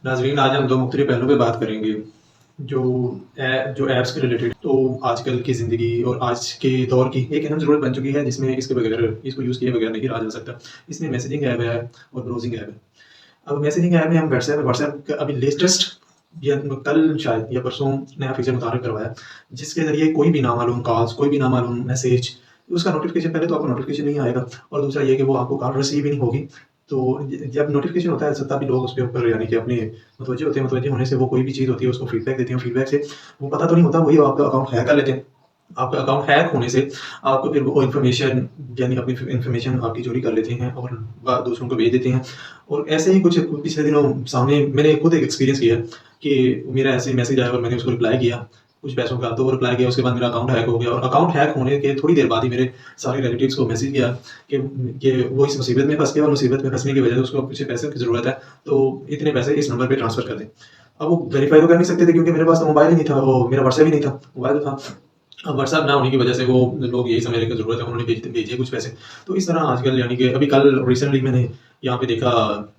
नाज़रीन, आज हम 2 मुख्तलिफ पहलुओं पे बात करेंगे। जो ऐप्स के रिलेटेड तो आजकल की ज़िंदगी और आज के दौर की एक अहम ज़रूरत बन चुकी है, जिसमें इसके बगैर इसको यूज़ किए बगैर नहीं रहा जा सकता। इसमें मैसेजिंग ऐप है और ब्राउज़िंग ऐप है। अब मैसेजिंग ऐप में हम व्हाट्सएप का अभी लेटेस्ट या कल शायद या परसों नया फीचर मुतारिफ़ करवाया, जिसके ज़रिए कोई भी नामालूम कॉल्स, कोई भी नामालूम मैसेज, उसका नोटिफ़िकेशन पहले तो आपको नोटिफ़िकेशन नहीं आएगा और दूसरा ये कि वो आपको कॉल रिसीव ही नहीं होगी। तो जब नोटिफ़िकेशन होता है तभी लोग उसके ऊपर यानी कि अपने मुतवज्जे होते हैं, मुतवज्जे होने से वो कोई भी चीज़ होती है उसको फीडबैक देते हैं, फीडबैक से वो पता तो नहीं होता, वही आपका अकाउंट हैक कर लेते हैं। आपका अकाउंट हैक होने से आपको फिर वो इन्फॉर्मेशन यानी अपनी इन्फॉर्मेशन आपकी चोरी कर लेते हैं और दूसरों को भेज देते हैं। और ऐसे ही कुछ पिछले दिनों सामने मैंने खुद एक एक्सपीरियंस किया कि मेरा ऐसे मैसेज आया और मैंने उसको रिप्लाई किया कुछ पैसों का, तो वो रिप्लाई किया, उसके बाद मेरा अकाउंट हैक हो गया और अकाउंट हैक होने के थोड़ी देर बाद ही मेरे सारे रिलेटिव्स को मैसेज किया कि वो इस मुसीबत में फँस गया और मुसीबत में फँसने की वजह से उसको पीछे पैसे की ज़रूरत है, तो इतने पैसे इस नंबर पे ट्रांसफ़र कर दें। अब वो वेरीफ़ाई तो कर नहीं सकते थे क्योंकि मेरे पास तो मोबाइल ही नहीं था, वो मेरा व्हाट्सएप ही नहीं था, मोबाइल तो था। अब व्हाट्सएप ना होने की वजह से वो लोग यही समझ रहे कि ज़रूरत है, उन्होंने भेजे कुछ पैसे। तो इस तरह आजकल यानी कि अभी कल रिसेंटली मैंने यहाँ पे देखा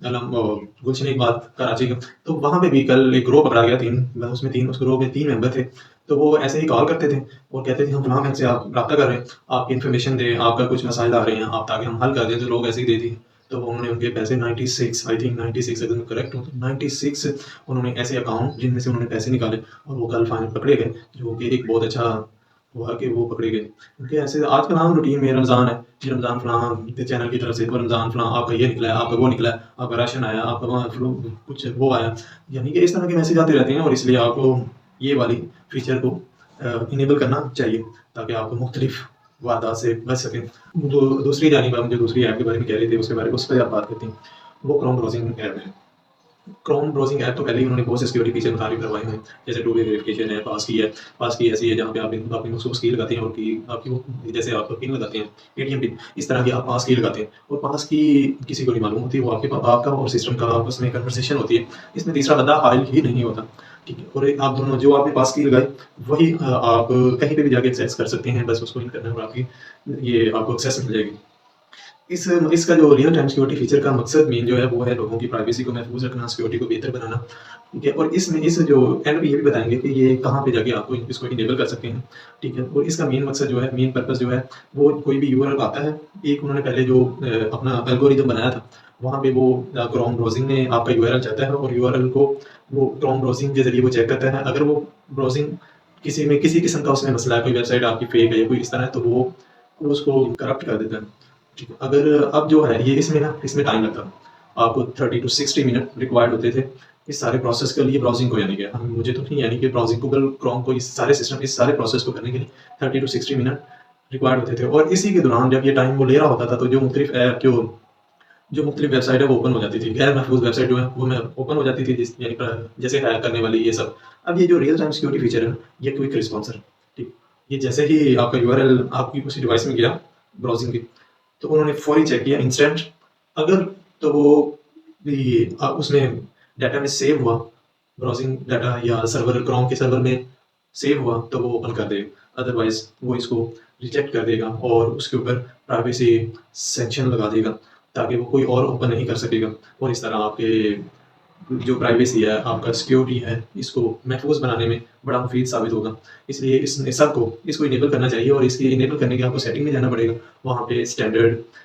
गुलशन इकबाल कराची का, तो वहाँ पे भी कल एक ग्रुप पकड़ा गया 3 उसमें 3 उस ग्रुप में 3 मेंबर थे। तो वो ऐसे ही कॉल करते थे और कहते थे हम फलाँ बैंक से आप राब्ता कर रहे हैं, आपकी इन्फॉर्मेशन दें, आपका कुछ मसाइल आ रहे हैं, आप ताकि हम हल कर दें, तो लोग ऐसे ही दे दिए। तो उन्होंने उनके पैसे 96 आई थिंक 96 अगर मैं करेक्ट हूँ तो 96 उन्होंने ऐसे अकाउंट जिनमें से उन्होंने पैसे निकाले और वो कल फाइनल पकड़े गए, जो कि एक बहुत अच्छा हुआ कि वो पकड़े गए। क्योंकि ऐसे आजकल आम रूटीन में रमज़ान है, जी रमज़ान फलाँ चैनल की तरफ से वो रमज़ान फलाँ आपका ये निकला है, आपका वो निकला है, आपका राशन आया, आपका वहाँ फ्लू कुछ वो आया। यानी कि इस तरह के मैसेज आते रहते हैं और इसलिए आपको ये वाली फीचर को इनेबल करना चाहिए ताकि आप मुख्तलिफ वारदात से बच सकें। दूसरी जानिब आप जो दूसरी ऐप के बारे में कह रहे थे उसके बारे में उस पर आप बात करते हैं, वो क्रोम ब्राउज़िंग ऐप है। क्रोम ब्राउज़िंग ऐप तो पहले ही उन्होंने बहुत से सिक्योरिटी फीचर मुतारिफ़ करवाए हैं, जैसे टू वे वेरिफिकेशन है, पास की ऐसी है जहाँ पे आप अपनी मखसूस की लगाते हैं और की आपकी वो जैसे आप पिन लगाते हैं, एटीएम पिन, इस तरह की आप पास की लगाते हैं और पास की किसी को नहीं मालूम होती, वो आपका और सिस्टम का आपस में कन्वर्सेशन होती है। इसमें तीसरा बंदा हाइल ही नहीं होता, ठीक है? और एक आप दोनों जो आपने पास की लगाई, वही आप कहीं पे भी जाके एक्सेस कर सकते हैं, बस उसको इन करना है और आपकी ये आपको एक्सेस मिल जाएगी। इसका जो रियल टाइम सिक्योरिटी फीचर का मकसद मेन जो है वो है लोगों की प्राइवेसी को महफूज रखना, सिक्योरिटी को बेहतर बनाना, ठीक है? और इसमें इस जो एंड पे ये भी बताएँगे कि ये कहाँ पे जाके आपको इसको इनेबल कर सकते हैं, ठीक है? और इसका मेन मकसद जो है, मेन पर्पस जो है, वो कोई भी यूआरएल आता है, एक उन्होंने पहले जो अपना एल्गोरिदम बनाया था, वहाँ पे वो क्रोम ब्राउज़िंग में आपका यूआरएल चाहता है और यूआरएल को वो क्रोम ब्राउज़िंग के ज़रिए वो चेक करता है। अगर वो ब्राउज़िंग किसी में किसी किस्म का उसमें मसला है, कोई वेबसाइट आपकी फेक है या कोई इस तरह है, तो वो उसको करप्ट कर देता है। ठीक है, अगर अब जो है ये इसमें टाइम लगता है। आपको 30 टू 60 मिनट रिक्वायर्ड होते थे इस सारे प्रोसेस के लिए ब्राउज़िंग को यानी कि हम मुझे तो नहीं यानी कि ब्राउज़िंग गूगल क्रोम को इस सारे प्रोसेस को करने के लिए 30 टू 60 मिनट रिक्वायर्ड होते थे और इसी के दौरान जब ये टाइम वो ले रहा होता था तो जो मुख्तलिफ ऐप जो मुख्तलिफ वेबसाइट है वो ओपन हो जाती थी। गैर महफूज़ वेबसाइट जो है वो में ओपन हो जाती थी यानी जैसे हैक करने वाली ये सब। अब ये जो रियल टाइम सिक्योरिटी फीचर है ना, ये क्विक रिस्पॉन्सर है, ठीक। ये जैसे ही आपका यूआरएल आपकी उसी डिवाइस में गया ब्राउज़िंग की, तो उन्होंने फौरी चेक किया इंस्टेंट, अगर तो वो उसमें डाटा में सेव हुआ, ब्राउज़िंग डाटा या सर्वर क्रोम के सर्वर में सेव हुआ तो वो ओपन कर देगा, अदरवाइज़ वो इसको रिजेक्ट कर देगा और उसके ऊपर प्राइवेसी सेक्शन लगा देगा ताकि वो कोई और ओपन नहीं कर सकेगा और इस तरह आपके जो प्राइवेसी है, आपका सिक्योरिटी है, इसको महफूज़ बनाने में बड़ा मुफ़ीद साबित होगा। इसलिए इसको इनेबल करना चाहिए और इसके इनेबल करने के लिए आपको सेटिंग में जाना पड़ेगा। वहाँ पे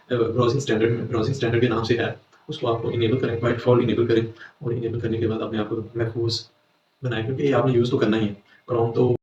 ब्राउज़िंग स्टैंडर्ड के नाम से है, उसको आपको इनेबल करें, बाय डिफ़ॉल्ट इनेबल करें और इनेबल करने के बाद अपने आप को महफूज़ बनाएँ क्योंकि ये आपने यूज़ तो करना ही है। क्रोम तो